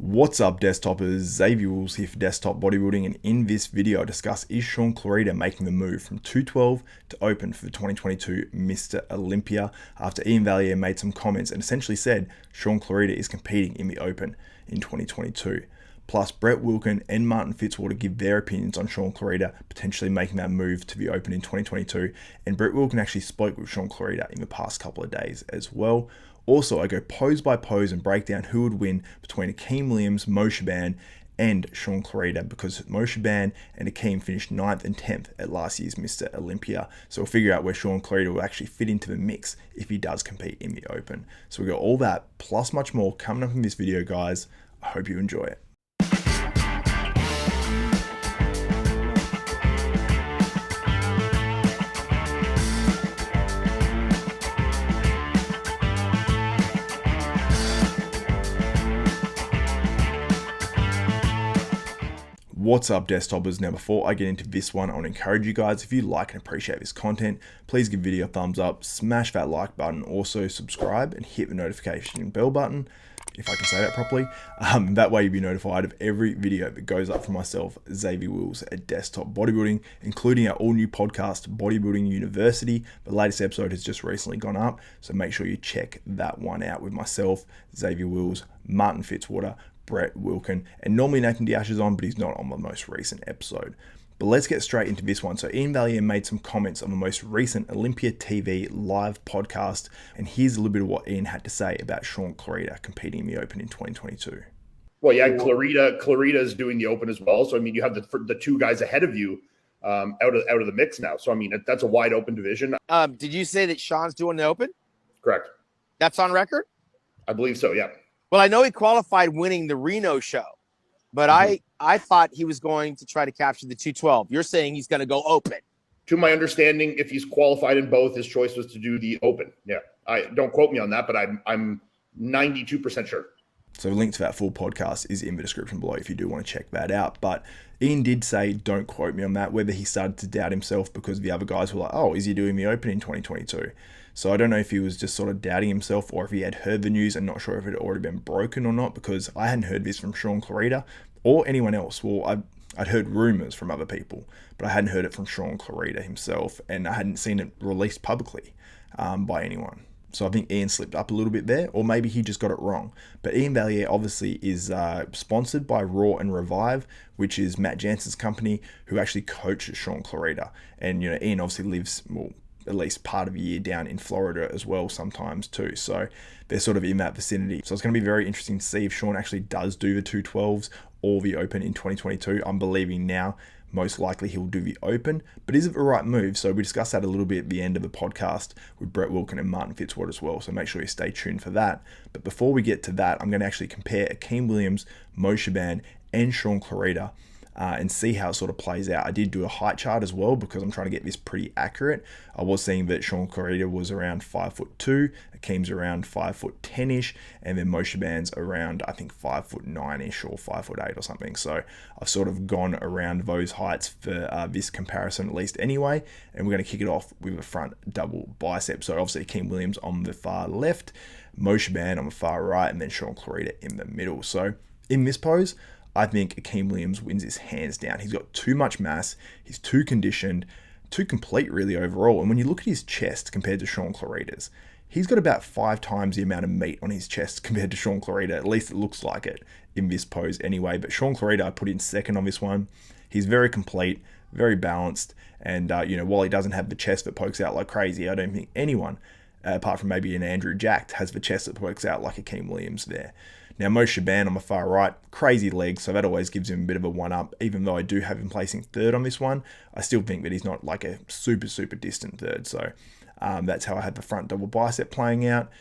What's up, Desktopers? Xavier Wills here for Desktop Bodybuilding, and in this video I discuss, is Shaun Clarida making the move from 212 to open for the 2022 Mr Olympia after Iain Valliere made some comments and essentially said Shaun Clarida is competing in the open in 2022. Plus, Brett Wilkin and Martin Fitzwater give their opinions on Shaun Clarida potentially making that move to the open in 2022, and Brett Wilkin actually spoke with Shaun Clarida in the past couple of days as well. Also, I go pose by pose and break down who would win between Akim Williams, Shaaban, and Shaun Clarida, because Shaaban and Akim finished 9th and 10th at last year's Mr Olympia. So we'll figure out where Shaun Clarida will actually fit into the mix if he does compete in the open. So we've got all that plus much more coming up in this video, guys. I hope you enjoy it. What's up, Desktopers? Now, before I get into this one, I want to encourage you guys, if you like and appreciate this content, please give the video a thumbs up, smash that like button, also subscribe and hit the notification bell button, if I can say that properly. That way you'll be notified of every video that goes up from myself, Xavier Wills, at Desktop Bodybuilding, including our all new podcast, Bodybuilding University. The latest episode has just recently gone up, so make sure you check that one out with myself, Xavier Wills, Martin Fitzwater, Brett Wilkin, and normally Nathan Diash is on, but he's not on the most recent episode. But let's get straight into this one. So Iain Valliere made some comments on the most recent Olympia TV live podcast, and here's a little bit of what Iain had to say about Shaun Clarida competing in the Open in 2022. Well, yeah, Clarida is doing the Open as well. So I mean, you have the two guys ahead of you out of the mix now. So I mean, that's a wide open division. Did you say that Shaun's doing the Open? Correct. That's on record? I believe so. Yeah. Well, I know he qualified winning the Reno show, but I thought he was going to try to capture the 212. You're saying he's going to go open. To my understanding, if he's qualified in both, his choice was to do the Open. Yeah. I don't quote me on that, but I'm 92% sure. So the link to that full podcast is in the description below if you do want to check that out. But Iain did say, don't quote me on that, whether he started to doubt himself because the other guys were like, oh, is he doing the Open in 2022? So I don't know if he was just sort of doubting himself or if he had heard the news and not sure if it had already been broken or not, because I hadn't heard this from Shaun Clarida or anyone else. Well, I'd heard rumors from other people, but I hadn't heard it from Shaun Clarida himself, and I hadn't seen it released publicly by anyone. So I think Iain slipped up a little bit there, or maybe he just got it wrong. But Iain Valliere obviously is sponsored by Raw and Revive, which is Matt Jansen's company, who actually coaches Shaun Clarida. And, you know, Iain obviously lives, well, at least part of the year down in Florida as well sometimes too. So they're sort of in that vicinity. So it's going to be very interesting to see if Shaun actually does do the 212s or the Open in 2022. I'm believing now most likely he'll do the Open, but is it the right move? So we discussed that a little bit at the end of the podcast with Brett Wilkin and Martin Fitzwater as well, so make sure you stay tuned for that. But before we get to that, I'm going to actually compare Akim Williams, Shaaban, and Shaun Clarida and see how it sort of plays out. I did do a height chart as well because I'm trying to get this pretty accurate. I was seeing that Shaun Clarida was around 5'2", Akim's around 5'10"-ish, and then Shaaban's around, I think, 5'9"-ish or 5'8" or something. So I've sort of gone around those heights for this comparison at least anyway, and we're going to kick it off with a front double bicep. So obviously Akim Williams on the far left, Shaaban on the far right, and then Shaun Clarida in the middle. So in this pose, I think Akim Williams wins this hands down. He's got too much mass, he's too conditioned, too complete really overall. And when you look at his chest compared to Shaun Clarida's, he's got about 5 times the amount of meat on his chest compared to Shaun Clarida. At least it looks like it in this pose anyway. But Shaun Clarida I put in second on this one. He's very complete, very balanced, and you know, while he doesn't have the chest that pokes out like crazy, I don't think anyone, apart from maybe an Andrew Jacked, has the chest that pokes out like Akim Williams there. Now, Shaaban on the far right, crazy legs, so that always gives him a bit of a one-up. Even though I do have him placing third on this one, I still think that he's not like a super, super distant third. So that's how I had the front double bicep playing out.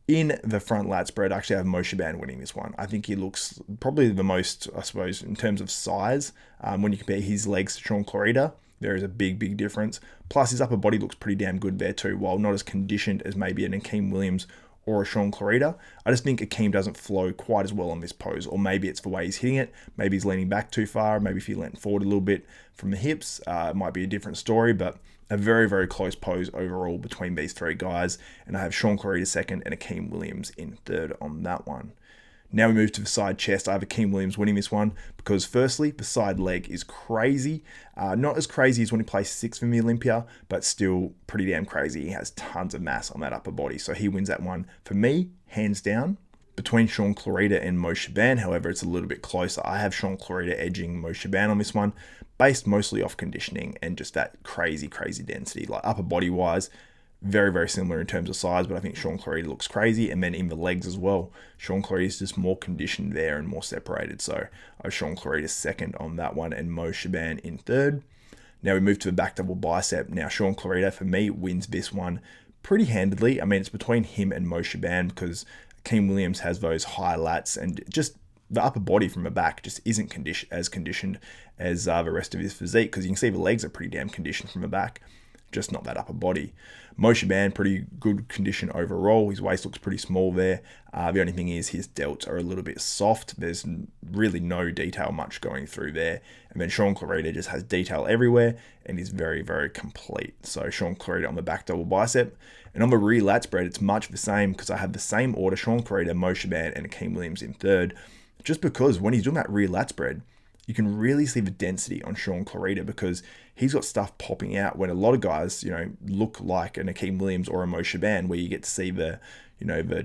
In the front lat spread, I actually have Shaaban winning this one. I think he looks probably the most, I suppose, in terms of size. When you compare his legs to Shaun Clarida, there is a big, big difference. Plus, his upper body looks pretty damn good there too, while not as conditioned as maybe an Akim Williams or a Shaun Clarida. I just think Akim doesn't flow quite as well on this pose, or maybe it's the way he's hitting it. Maybe he's leaning back too far. Maybe if he leant forward a little bit from the hips, it might be a different story, but a very, very close pose overall between these three guys. And I have Shaun Clarida second and Akim Williams in third on that one. Now we move to the side chest. I have Akim Williams winning this one because firstly, the side leg is crazy. Not as crazy as when he placed 6th in the Olympia, but still pretty damn crazy. He has tons of mass on that upper body. So he wins that one. For me, hands down. Between Shaun Clarida and Shaaban, however, it's a little bit closer. I have Shaun Clarida edging Shaaban on this one, based mostly off conditioning and just that crazy, crazy density. Like upper body wise, very, very similar in terms of size, but I think Shaun Clarida looks crazy. And then in the legs as well, Shaun Clarida is just more conditioned there and more separated. So I have Shaun Clarida second on that one and Shaaban in third. Now we move to the back double bicep. Now Shaun Clarida, for me, wins this one pretty handedly. I mean, it's between him and Shaaban because Akim Williams has those high lats and just the upper body from the back just isn't as conditioned as the rest of his physique, because you can see the legs are pretty damn conditioned from the back, just not that upper body. Shaaban, pretty good condition overall. His waist looks pretty small there. The only thing is his delts are a little bit soft. There's really no detail much going through there. And then Shaun Clarida just has detail everywhere and is very, very complete. So Shaun Clarida on the back double bicep. And on the rear lat spread, it's much the same because I have the same order, Shaun Clarida, Shaaban, and Akim Williams in third. Just because when he's doing that rear lat spread, you can really see the density on Shaun Clarida because he's got stuff popping out when a lot of guys, look like an Akim Williams or a Shaaban, where you get to see the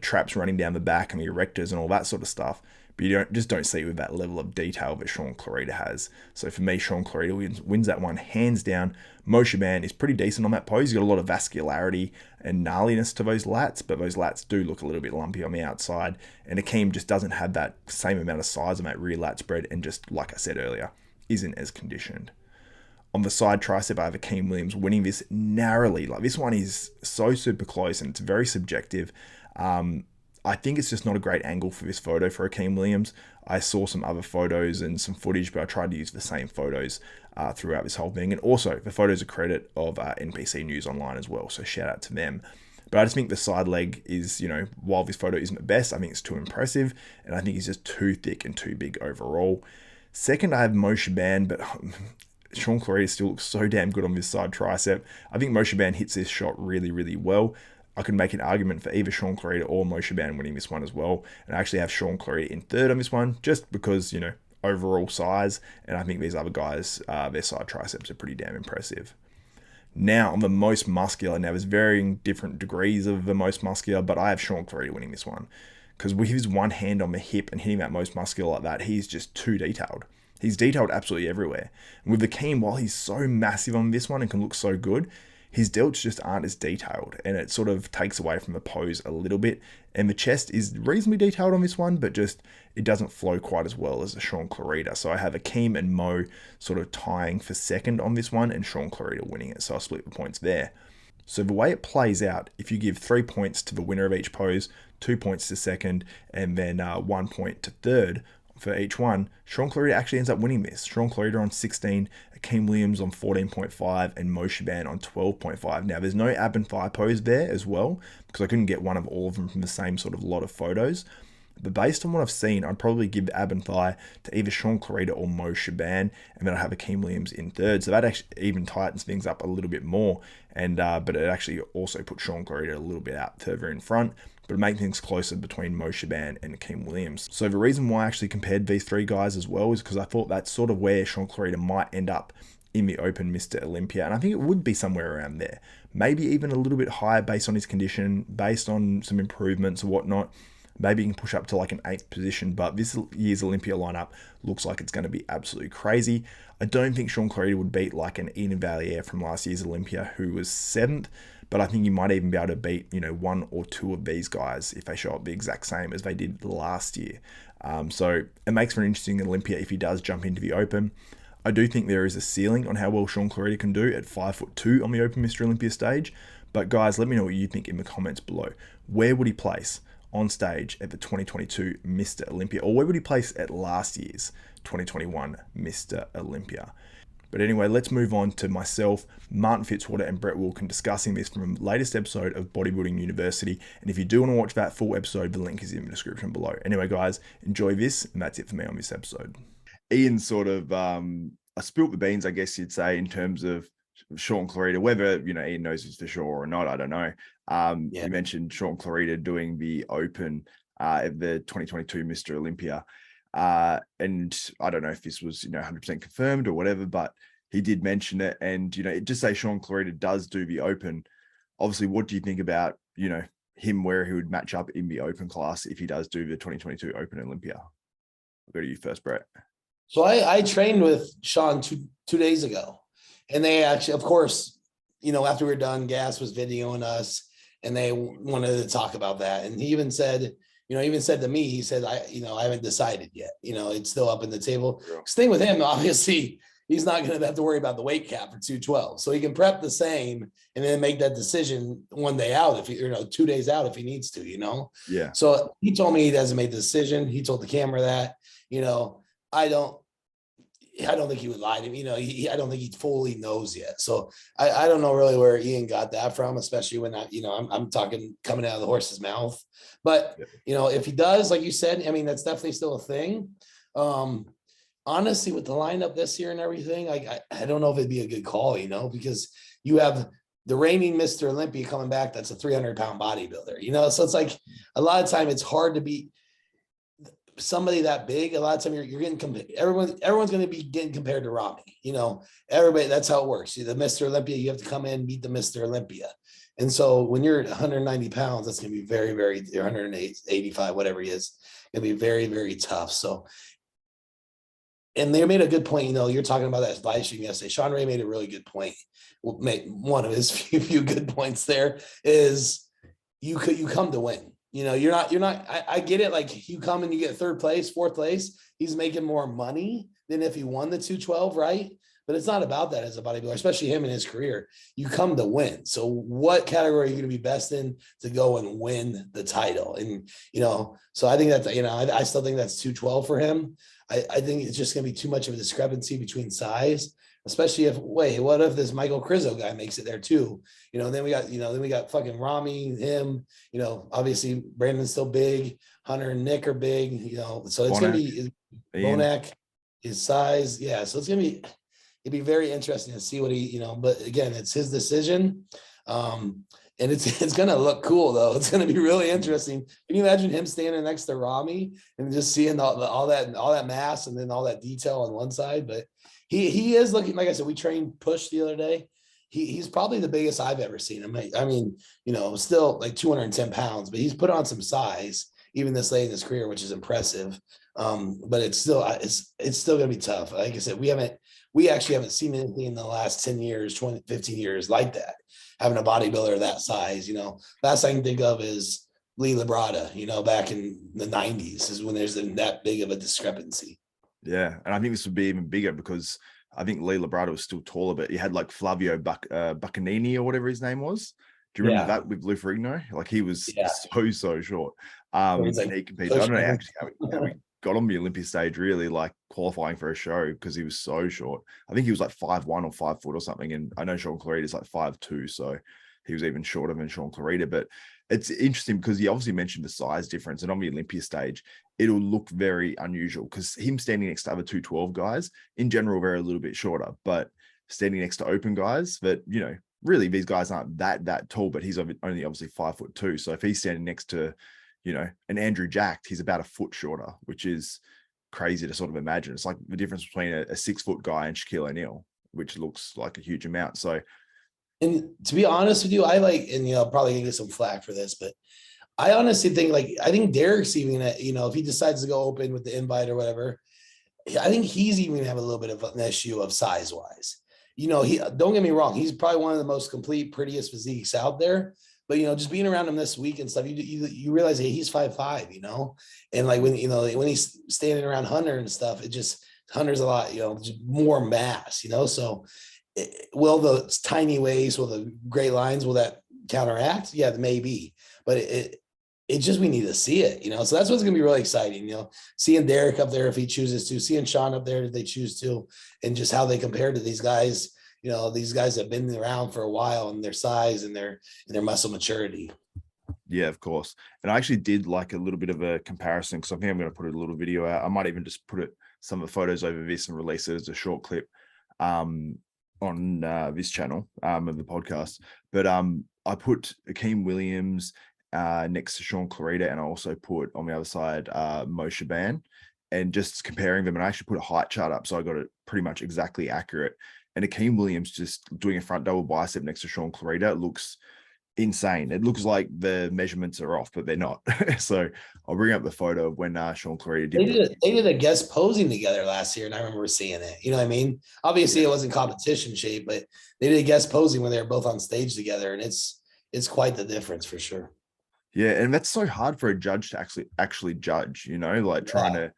traps running down the back and the erectors and all that sort of stuff. But you don't see it with that level of detail that Shaun Clarida has. So for me, Shaun Clarida wins that one hands down. Shaaban is pretty decent on that pose. He's got a lot of vascularity and gnarliness to those lats, but those lats do look a little bit lumpy on the outside. And Akim just doesn't have that same amount of size on that rear lat spread, and just like I said earlier, isn't as conditioned. On the side tricep, I have Akim Williams winning this narrowly. Like, this one is so super close and it's very subjective. I think it's just not a great angle for this photo for Akim Williams. I saw some other photos and some footage, but I tried to use the same photos throughout this whole thing. And also, the photos are credit of NPC News Online as well, so shout out to them. But I just think the side leg is, while this photo isn't the best, I think it's too impressive, and I think he's just too thick and too big overall. Second, I have Shaaban, but Shaun Clarida still looks so damn good on this side tricep. I think Shaaban hits this shot really, really well. I could make an argument for either Shaun Clarida or Shaaban winning this one as well. And I actually have Shaun Clarida in third on this one, just because, overall size. And I think these other guys, their side triceps are pretty damn impressive. Now, on the most muscular, now there's varying different degrees of the most muscular, but I have Shaun Clarida winning this one. Because with his one hand on the hip and hitting that most muscular like that, he's just too detailed. He's detailed absolutely everywhere. And with Akim, while he's so massive on this one and can look so good, his delts just aren't as detailed, and it sort of takes away from the pose a little bit. And the chest is reasonably detailed on this one, but just it doesn't flow quite as well as the Shaun Clarida. So I have Akim and Mo sort of tying for second on this one, and Shaun Clarida winning it. So I'll split the points there. So the way it plays out, if you give 3 points to the winner of each pose, 2 points to second, and then 1 point to third for each one, Shaun Clarida actually ends up winning this. Shaun Clarida on 16, Akim Williams on 14.5, and Shaaban on 12.5. Now, there's no ab and thigh pose there as well, because I couldn't get one of all of them from the same sort of lot of photos. But based on what I've seen, I'd probably give the ab and thigh to either Shaun Clarida or Shaaban, and then I have Akim Williams in third. So that actually even tightens things up a little bit more, and but it actually also puts Shaun Clarida a little bit out further in front, but it makes things closer between Shaaban and Akim Williams. So the reason why I actually compared these three guys as well is because I thought that's sort of where Shaun Clarida might end up in the Open Mr Olympia, and I think it would be somewhere around there. Maybe even a little bit higher based on his condition, based on some improvements or whatnot. Maybe he can push up to like an 8th position, but this year's Olympia lineup looks like it's going to be absolutely crazy. I don't think Shaun Clarida would beat like an Iain Valliere from last year's Olympia, who was 7th, but I think he might even be able to beat, one or two of these guys if they show up the exact same as they did last year. So it makes for an interesting Olympia if he does jump into the Open. I do think there is a ceiling on how well Shaun Clarida can do at 5'2" on the Open Mr Olympia stage. But guys, let me know what you think in the comments below. Where would he place on stage at the 2022 Mr Olympia? Or where would he place at last year's 2021 Mr Olympia? But anyway, let's move on to myself, Martin Fitzwater, and Brett Wilkin discussing this from the latest episode of Bodybuilding University. And if you do want to watch that full episode, the link is in the description below. Anyway, guys, enjoy this, and that's it for me on this episode. Iain sort of I spilt the beans, I guess you'd say, in terms of Shaun Clarida. Whether Iain knows this for sure or not, I don't know. You mentioned Shaun Clarida doing the Open at the 2022 Mr Olympia. And I don't know if this was 100% confirmed or whatever, but he did mention it. And just say Shaun Clarida does do the open. Obviously, what do you think about him, where he would match up in the open class if he does do the 2022 Open Olympia? I'll go to you first, Brett. So I trained with Shaun two days ago, and they actually, of course, after we were done, Gas was videoing us, and they wanted to talk about that. And he even said, to me, he said, I haven't decided yet. It's still up in the table. Sure. Thing with him, obviously, he's not going to have to worry about the weight cap for 212. So he can prep the same and then make that decision one day out, if he, 2 days out, if he needs to, Yeah. So he told me he hasn't made the decision. He told the camera that, I don't think he would lie to me. I don't think he fully knows yet. So I don't know really where Iain got that from, especially when I'm talking coming out of the horse's mouth. But, if he does, like you said, that's definitely still a thing. Honestly, with the lineup this year and everything, I don't know if it'd be a good call, because you have the reigning Mr. Olympia coming back. That's a 300-pound bodybuilder, so it's like a lot of time it's hard to beat somebody that big. A lot of time you're getting everyone's going to be getting compared to Rami, everybody. That's how it works. The Mr. Olympia, you have to come in, beat the Mr. Olympia. And so when you're at 190 pounds, that's going to be very, very 185, whatever he is, going to be very, very tough. So, and they made a good point. You're talking about that live stream yesterday. Sean Ray made a really good point. One of his few good points there is you come to win. You're not, I get it. Like you come and you get third place, fourth place, he's making more money than if he won the 212, right? But it's not about that as a bodybuilder, especially him in his career. You come to win. So what category are you going to be best in to go and win the title? And, so I think that's, I still think that's 212 for him. I think it's just going to be too much of a discrepancy between size, especially what if this Michael Crizzo guy makes it there too? Then we got fucking Rami, him, obviously Brandon's still big, Hunter and Nick are big, so it's going to be Bonac, his size. Yeah. So it'd be very interesting to see what he, but again, it's his decision. And it's going to look cool though. It's going to be really interesting. Can you imagine him standing next to Rami and just seeing all that mass and then all that detail on one side? But he is looking, like I said, we trained Push the other day. He's probably the biggest I've ever seen him. Still like 210 pounds, but he's put on some size even this late in his career, which is impressive. But it's still going to be tough. Like I said, we actually haven't seen anything in the last 10 years, 20, 15 years like that. Having a bodybuilder that size, last I can think of is Lee Labrada, back in the 90s is when there's that big of a discrepancy. Yeah. And I think this would be even bigger because I think Lee Labrada was still taller, but he had like Flavio Baccanini or whatever his name was. Do you remember that with Lou Ferrigno? Like he was so short. And he competed. I don't know actually how he got on the Olympia stage, really like qualifying for a show because he was so short. I think he was like 5'1" or 5 foot or something. And I know Shaun Clarida is like 5'2", so he was even shorter than Shaun Clarida. But it's interesting because he obviously mentioned the size difference, and on the Olympia stage, it'll look very unusual because him standing next to other 212 guys in general, they're a little bit shorter, but standing next to open guys that, really these guys aren't that tall, but he's only obviously 5'2". So if he's standing next to, an Andrew Jack, he's about a foot shorter, which is crazy to sort of imagine. It's like the difference between a 6 foot guy and Shaquille O'Neal, which looks like a huge amount. So, and to be honest with you, I probably gonna get some flack for this, but I honestly think I think Derek's even if he decides to go open with the invite or whatever, I think he's even gonna have a little bit of an issue of size wise. He don't get me wrong, he's probably one of the most complete, prettiest physiques out there. But just being around him this week and stuff, you realize, hey, he's 5'5", and like when he's standing around Hunter and stuff, Hunter's a lot, just more mass, So will the tiny waist, will the great lines, will that counteract? Yeah, maybe, but it just, we need to see it, So that's what's gonna be really exciting, seeing Derek up there if he chooses to, seeing Shaun up there if they choose to, and just how they compare to these guys. These guys have been around for a while and their size and their muscle maturity. Yeah, of course. And I actually did like a little bit of a comparison because I think I'm going to put a little video out. I might even just put some of the photos over this and release it as a short clip on this channel of the podcast. But I put Akim Williams next to Shaun Clarida, and I also put on the other side Shaaban, and just comparing them. And I actually put a height chart up, so I got it pretty much exactly accurate. And Akim Williams just doing a front double bicep next to Shaun Clarida looks insane. It looks like the measurements are off, but they're not. So I'll bring up the photo of when Shaun Clarida did. They did a guest posing together last year, and I remember seeing it. You know what I mean? Obviously, it wasn't competition shape, but they did a guest posing when they were both on stage together, and it's quite the difference for sure. Yeah, and that's so hard for a judge to actually judge. You know, like trying to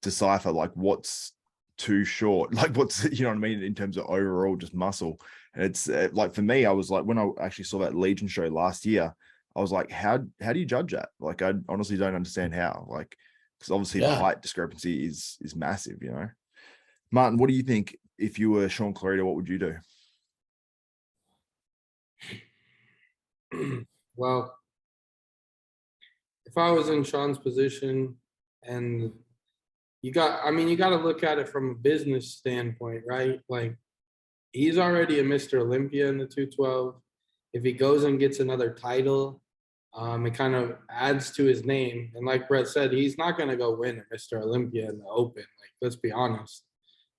decipher like what's too short, like what's, you know what I mean, in terms of overall just muscle. And it's like, for me, I was like, when I actually saw that Legion show last year, I was like, how do you judge that? Like, I honestly don't understand how, like, because obviously the height discrepancy is massive, you know. Martin, what do you think? If you were Shaun Clarida, what would you do? Well, if I was in Shaun's position, and you got to look at it from a business standpoint, right? Like, he's already a Mr. Olympia in the 212. If he goes and gets another title, it kind of adds to his name. And like Brett said, he's not going to go win a Mr. Olympia in the Open. Like, let's be honest.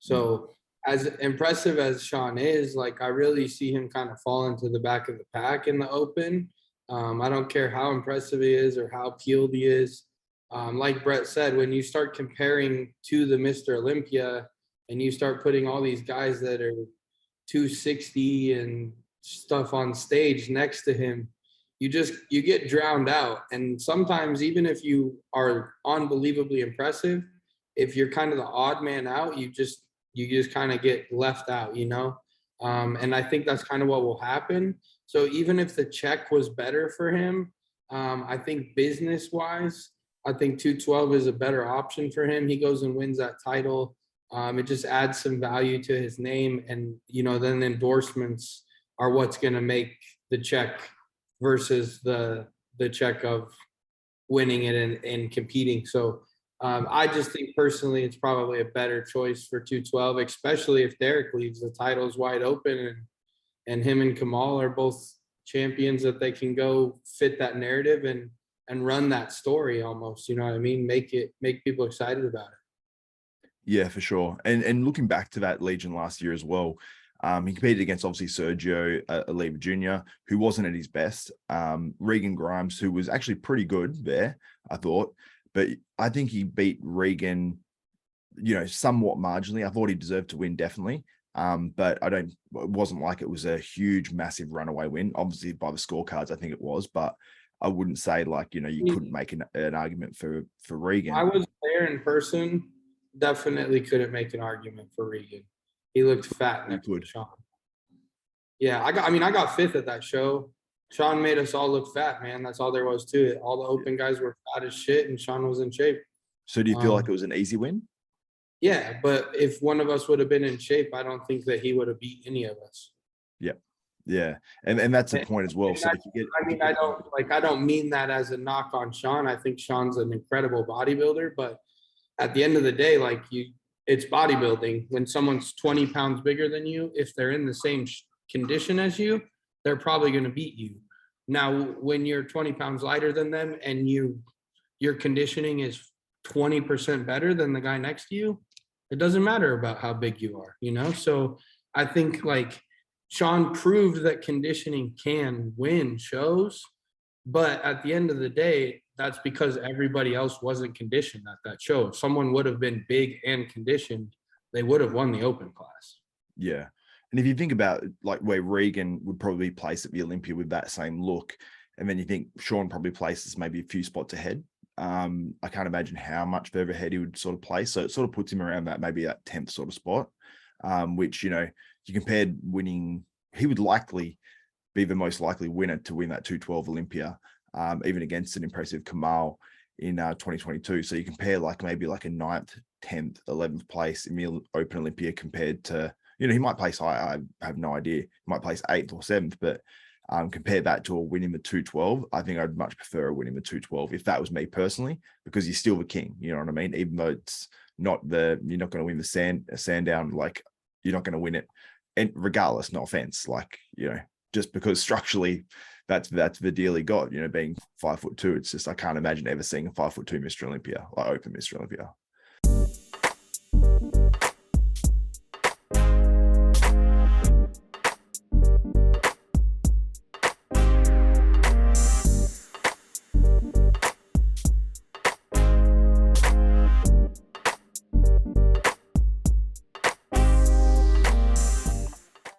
So as impressive as Shaun is, like, I really see him kind of fall into the back of the pack in the Open. I don't care how impressive he is or how peeled he is. Like Brett said, when you start comparing to the Mr. Olympia and you start putting all these guys that are 260 and stuff on stage next to him, you get drowned out. And sometimes, even if you are unbelievably impressive, if you're kind of the odd man out, you just kind of get left out, you know? And I think that's kind of what will happen. So even if the check was better for him, I think business-wise, I think 212 is a better option for him. He goes and wins that title. It just adds some value to his name. And, you know, then endorsements are what's going to make the check versus the check of winning it and competing. So I just think personally it's probably a better choice for 212, especially if Derek leaves. The title's wide open, and him and Kamal are both champions that they can go fit that narrative and run that story almost, you know what I mean? Make people excited about it. Yeah, for sure. And looking back to that Legion last year as well, he competed against obviously Sergio Oliva Jr., who wasn't at his best. Regan Grimes, who was actually pretty good there, I thought. But I think he beat Regan, you know, somewhat marginally. I thought he deserved to win, definitely. But it wasn't like it was a huge, massive runaway win. Obviously, by the scorecards, I think it was. But I wouldn't say, like, you know, you couldn't make an argument for Regan. I was there in person. Definitely couldn't make an argument for Regan. He looked fat next to Shaun. Yeah, I got fifth at that show. Shaun made us all look fat, man. That's all there was to it. All the Open guys were fat as shit, and Shaun was in shape. So do you feel like it was an easy win? Yeah, but if one of us would have been in shape, I don't think that he would have beat any of us. Yeah. Yeah. And that's the point as well. So I don't mean that as a knock on Shaun. I think Shaun's an incredible bodybuilder, but at the end of the day, like, it's bodybuilding. When someone's 20 pounds bigger than you, if they're in the same condition as you, they're probably going to beat you. Now, when you're 20 pounds lighter than them and your conditioning is 20% better than the guy next to you, it doesn't matter about how big you are, you know? So I think, like, Shaun proved that conditioning can win shows, but at the end of the day, that's because everybody else wasn't conditioned at that show. If someone would have been big and conditioned, they would have won the Open class. Yeah. And if you think about, like, where Regan would probably place at the Olympia with that same look, and then you think Shaun probably places maybe a few spots ahead, I can't imagine how much further ahead he would sort of place. So it sort of puts him around that, maybe that 10th sort of spot, which, you know, you compared winning, he would likely be the most likely winner to win that 212 Olympia, even against an impressive Kamal in 2022. So you compare, like, maybe like a 9th, 10th, 11th place in the Open Olympia compared to, you know, he might place high. I have no idea. He might place 8th or 7th, but compare that to a win in the 212. I think I'd much prefer a win in the 212 if that was me personally, because he's still the king. You know what I mean? Even though it's not you're not going to win the Sandown, like, you're not going to win it. And regardless, no offense, like, you know, just because structurally that's the deal he got, you know, being 5'2". It's just, I can't imagine ever seeing a 5'2" Mr. Olympia, like open Mr. Olympia.